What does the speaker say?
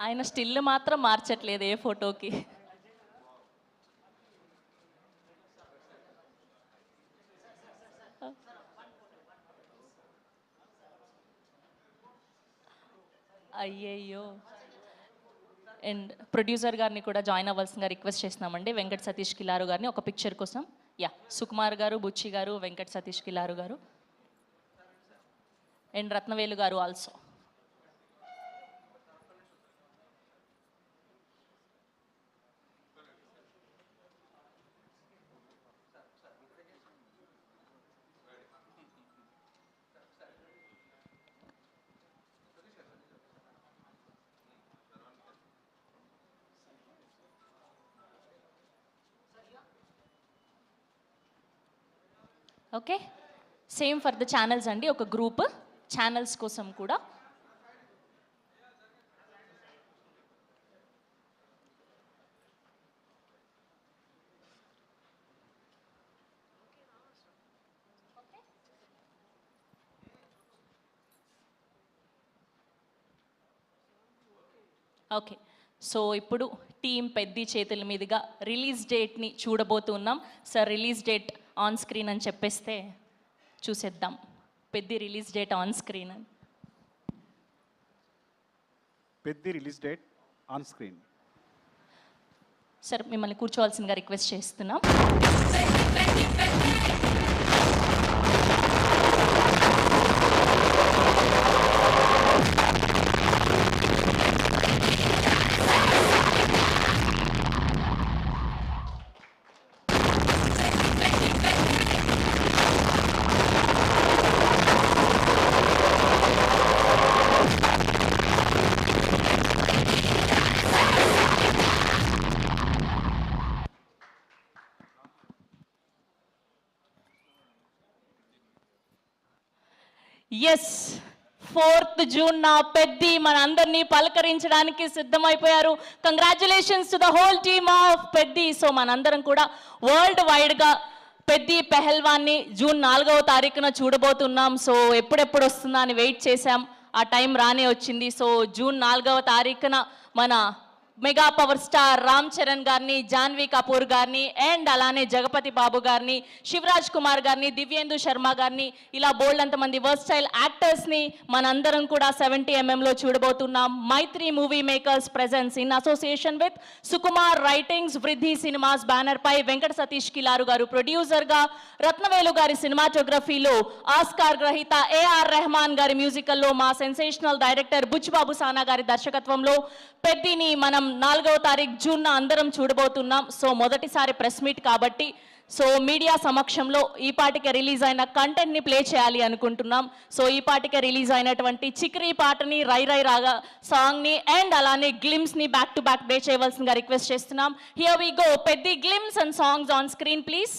ఆయన స్టిల్ మాత్రం మార్చట్లేదు ఏ ఫోటోకి. అయ్యయ్యో. అండ్ ప్రొడ్యూసర్ గారిని కూడా జాయిన్ అవ్వాల్సిందిగా రిక్వెస్ట్ చేస్తున్నామండి, వెంకట సతీష్ కిలారు గారిని ఒక పిక్చర్ కోసం. యా, సుకుమార్ గారు, బుచ్చి గారు, వెంకట సతీష్ కిలారు గారు అండ్ రత్నవేలు గారు also. Okay, same for the channels అండి, ఒక గ్రూప్ ఛానల్స్ కోసం కూడా. ఓకే, సో ఇప్పుడు టీం పెద్ది చేతుల మీదుగా రిలీజ్ డేట్ని చూడబోతున్నాం. Sir release date on screen అని చెప్పేస్తే చూసేద్దాం. Peddi release date on screen అని. Peddi release date on screen. Sir మిమ్మల్ని కూర్చోవాల్సిందిగా రిక్వెస్ట్ చేస్తున్నాం. ఎస్, 4th జూన్ నా పెద్ది మన అందరినీ పలకరించడానికి సిద్ధమైపోయారు. Congratulations to the whole team of Peddi. So మనందరం కూడా వరల్డ్ వైడ్గా పెద్ది పెహల్వాన్ని జూన్ 4వ తారీఖున చూడబోతున్నాం. సో ఎప్పుడెప్పుడు వస్తుందా అని వెయిట్ చేశాం, ఆ టైం రానే వచ్చింది. సో జూన్ 4వ తారీఖున మన mega power star Ram Charan గారిని, జాన్వీ కపూర్ గారిని అండ్ అలానే జగపతి బాబు గారిని, శివరాజ్ కుమార్ గారిని, దివ్యేందు శర్మ గారిని, ఇలా బోల్డ్ అంతమంది వర్స్టైల్ యాక్టర్స్ని మనందరం కూడా 70mm చూడబోతున్నాం. Mythri movie makers presents in association with Sukumar writings, Vriddhi cinemas banner పై వెంకట సతీష్ కిలారు గారు ప్రొడ్యూసర్గా, రత్నవేలు గారి సినిమాటోగ్రఫీలో, ఆస్కార్ గ్రహీత ఏఆర్ రెహమాన్ గారి మ్యూజికల్లో, మా సెన్సేషనల్ డైరెక్టర్ బుచ్చిబాబు సానా గారి దర్శకత్వంలో పెద్దిని మనం 4వ తారీఖు జూన్ అందరం చూడబోతున్నాం. సో మొదటిసారి ప్రెస్ మీట్ కాబట్టి సో మీడియా సమక్షంలో ఈ పాటికే రిలీజ్ అయిన కంటెంట్ని ప్లే చేయాలి అనుకుంటున్నాం. సో ఈ పాటికే రిలీజ్ అయినటువంటి చిక్రీ పాటని, రై రై రాగా సాంగ్ని అండ్ అలానే గ్లిమ్స్ని బ్యాక్ టు బ్యాక్ ప్లే చేయవలసిందిగా రిక్వెస్ట్ చేస్తున్నాం. Here we go, Peddi glimpse and songs on screen please.